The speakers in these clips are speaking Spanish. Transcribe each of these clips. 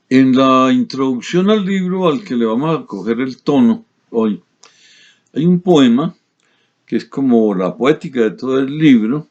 En la introducción al libro al que le vamos a coger el tono hoy, hay un poema que es como la poética de todo el libro,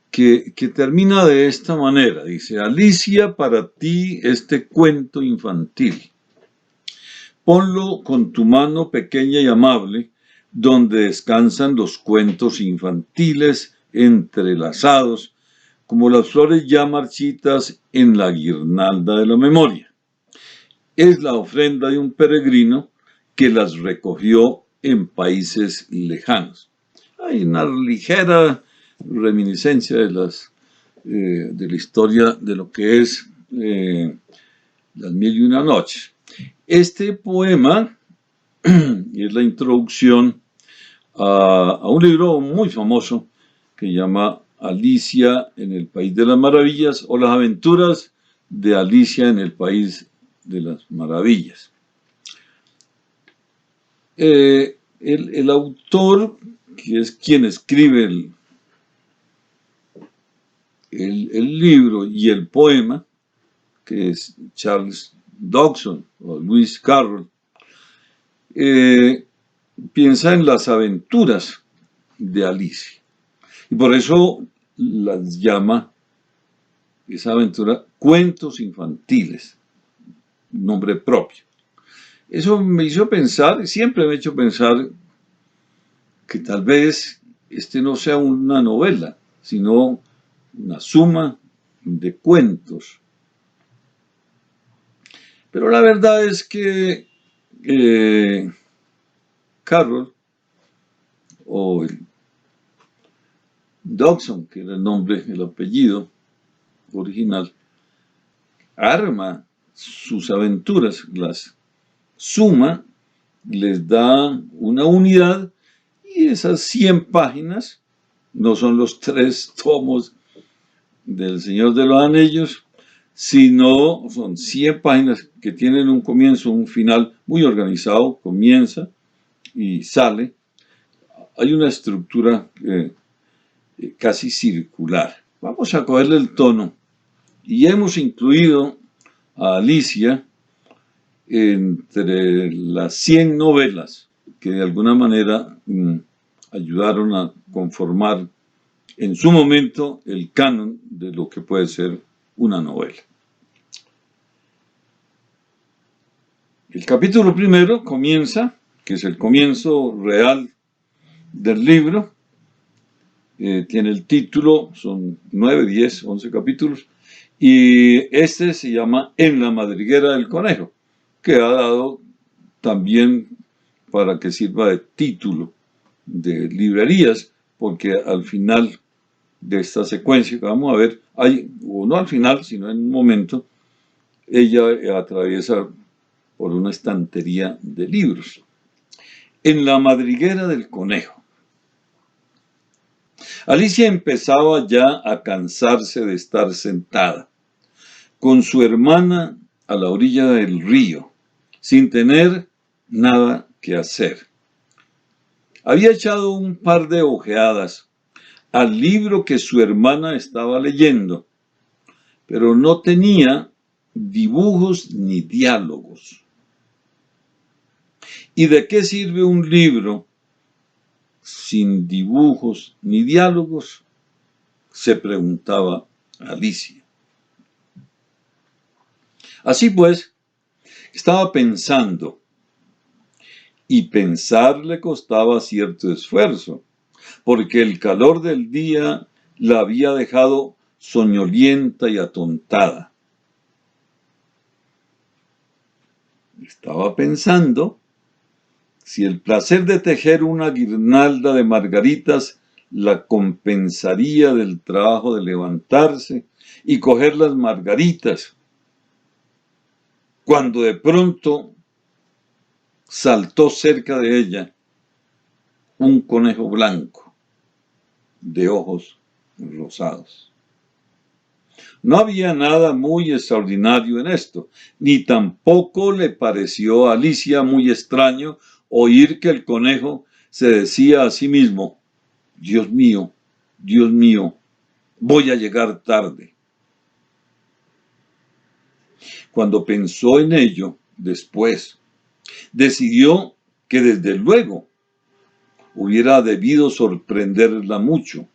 que termina de esta manera. Dice: Alicia, para ti este cuento infantil. Ponlo con tu mano pequeña y amable, donde descansan los cuentos infantiles entrelazados, como las flores ya marchitas en la guirnalda de la memoria. Es la ofrenda de un peregrino que las recogió en países lejanos. Hay una ligera reminiscencia de la historia de lo que es Las Mil y Una Noches. Este poema es la introducción a un libro muy famoso que se llama Alicia en el País de las Maravillas, o Las Aventuras de Alicia en el País de las Maravillas. El autor, que es quien escribe el libro y el poema, que es Charles Dodgson o Lewis Carroll, piensa en las aventuras de Alicia. Y por eso las llama, esa aventura, cuentos infantiles, nombre propio. Eso me hizo pensar, siempre me ha hecho pensar, que tal vez este no sea una novela, sino una suma de cuentos. Pero la verdad es que Carroll, o Dodgson, que era el nombre, el apellido original, arma sus aventuras, las suma, les da una unidad, y esas 100 páginas no son los 3 tomos del Señor de los Anillos, sino son 100 páginas que tienen un comienzo, un final muy organizado, comienza y sale. Hay una estructura casi circular. Vamos a cogerle el tono, y hemos incluido a Alicia entre las 100 novelas que de alguna manera ayudaron a conformar en su momento el canon de lo que puede ser una novela. El capítulo primero comienza, que es el comienzo real del libro, tiene el título, son 9, 10, 11 capítulos, y este se llama En la madriguera del conejo, que ha dado también para que sirva de título de librerías, porque al final de esta secuencia que vamos a ver, hay, o no al final, sino en un momento, ella atraviesa por una estantería de libros. En la madriguera del conejo. Alicia empezaba ya a cansarse de estar sentada con su hermana a la orilla del río, sin tener nada que hacer. Había echado un par de ojeadas al libro que su hermana estaba leyendo, pero no tenía dibujos ni diálogos. ¿Y de qué sirve un libro sin dibujos ni diálogos?, se preguntaba Alicia. Así pues, estaba pensando, y pensar le costaba cierto esfuerzo, porque el calor del día la había dejado soñolienta y atontada. Estaba pensando si el placer de tejer una guirnalda de margaritas la compensaría del trabajo de levantarse y coger las margaritas, cuando de pronto saltó cerca de ella un conejo blanco de ojos rosados. No había nada muy extraordinario en esto, ni tampoco le pareció a Alicia muy extraño oír que el conejo se decía a sí mismo: Dios mío, voy a llegar tarde. Cuando pensó en ello, después, decidió que desde luego hubiera debido sorprenderla mucho,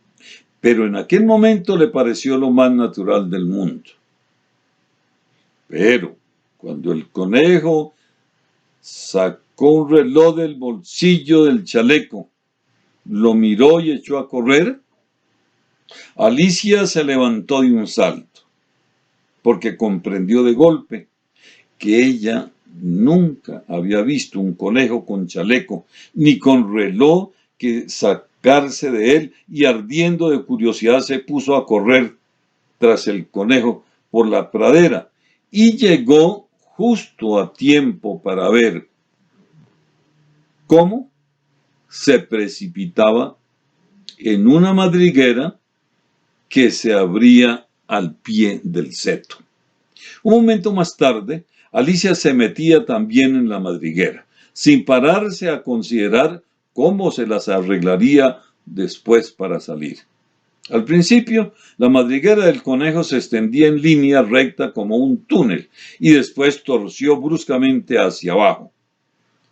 pero en aquel momento le pareció lo más natural del mundo. Pero cuando el conejo sacó un reloj del bolsillo del chaleco, lo miró y echó a correr, Alicia se levantó de un salto, porque comprendió de golpe que ella nunca había visto un conejo con chaleco, ni con reloj que sacarse de él, y ardiendo de curiosidad se puso a correr tras el conejo por la pradera, y llegó justo a tiempo para ver cómo se precipitaba en una madriguera que se abría al pie del seto. Un momento más tarde, Alicia se metía también en la madriguera, sin pararse a considerar cómo se las arreglaría después para salir. Al principio, la madriguera del conejo se extendía en línea recta como un túnel y después torció bruscamente hacia abajo.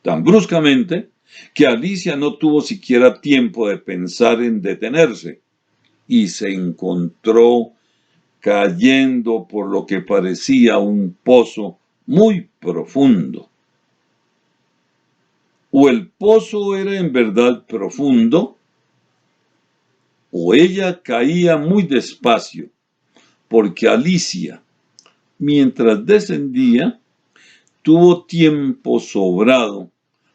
Tan bruscamente que Alicia no tuvo siquiera tiempo de pensar en detenerse y se encontró cayendo por lo que parecía un pozo muy profundo. O el pozo era en verdad profundo, o ella caía muy despacio, porque Alicia, mientras descendía, tuvo tiempo sobrado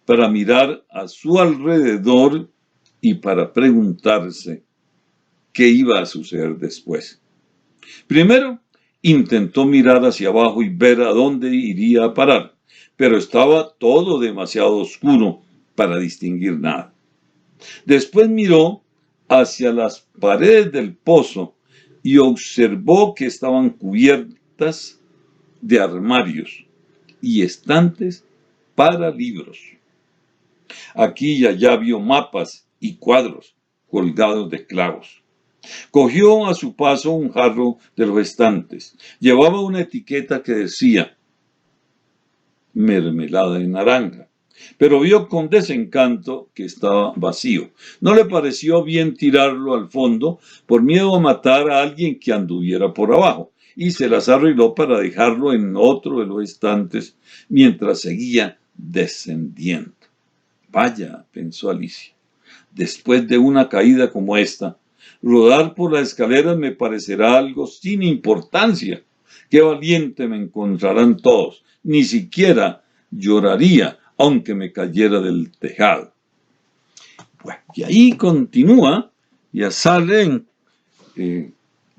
para mirar a su alrededor y para preguntarse qué iba a suceder después. Primero, intentó mirar hacia abajo y ver a dónde iría a parar, pero estaba todo demasiado oscuro para distinguir nada. Después miró hacia las paredes del pozo y observó que estaban cubiertas de armarios y estantes para libros. Aquí y allá vio mapas y cuadros colgados de clavos. Cogió a su paso un jarro de los estantes. Llevaba una etiqueta que decía mermelada de naranja, pero vio con desencanto que estaba vacío. No le pareció bien tirarlo al fondo por miedo a matar a alguien que anduviera por abajo, y se las arregló para dejarlo en otro de los estantes mientras seguía descendiendo. Vaya, pensó Alicia, después de una caída como esta, rodar por las escaleras me parecerá algo sin importancia. Qué valiente me encontrarán todos. Ni siquiera lloraría aunque me cayera del tejado. Bueno, y ahí continúa, ya sale,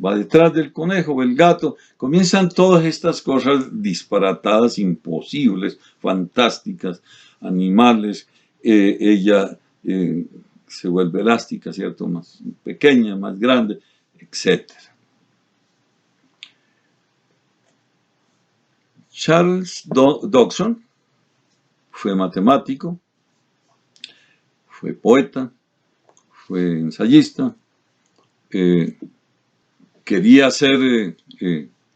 va detrás del conejo o el gato, comienzan todas estas cosas disparatadas, imposibles, fantásticas, animales, ella se vuelve elástica, ¿cierto? Más pequeña, más grande, etc. Charles Dodgson fue matemático, fue poeta, fue ensayista, quería ser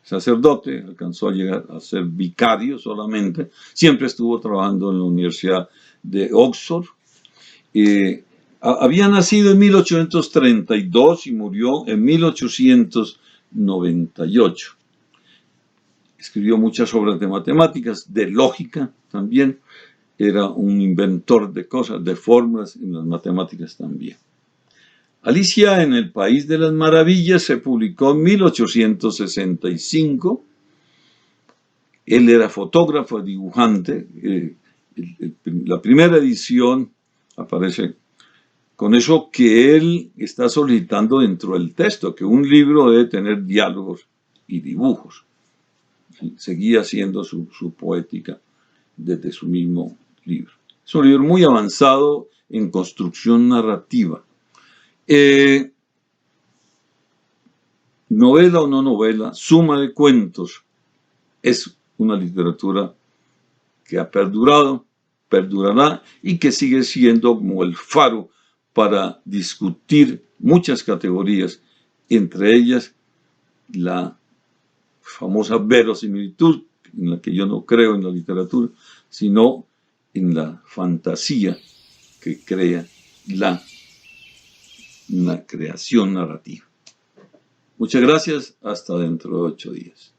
sacerdote, alcanzó a llegar a ser vicario solamente, siempre estuvo trabajando en la Universidad de Oxford. Había nacido en 1832 y murió en 1898. Escribió muchas obras de matemáticas, de lógica también. Era un inventor de cosas, de fórmulas en las matemáticas también. Alicia en el País de las Maravillas se publicó en 1865. Él era fotógrafo, dibujante. La primera edición aparece con eso que él está solicitando dentro del texto, que un libro debe tener diálogos y dibujos. Seguía haciendo su poética desde su mismo libro. Es un libro muy avanzado en construcción narrativa. Novela o no novela, suma de cuentos, es una literatura que ha perdurado, perdurará y que sigue siendo como el faro para discutir muchas categorías, entre ellas la famosa verosimilitud en la que yo no creo en la literatura, sino en la fantasía que crea la creación narrativa. Muchas gracias, hasta dentro de 8 días.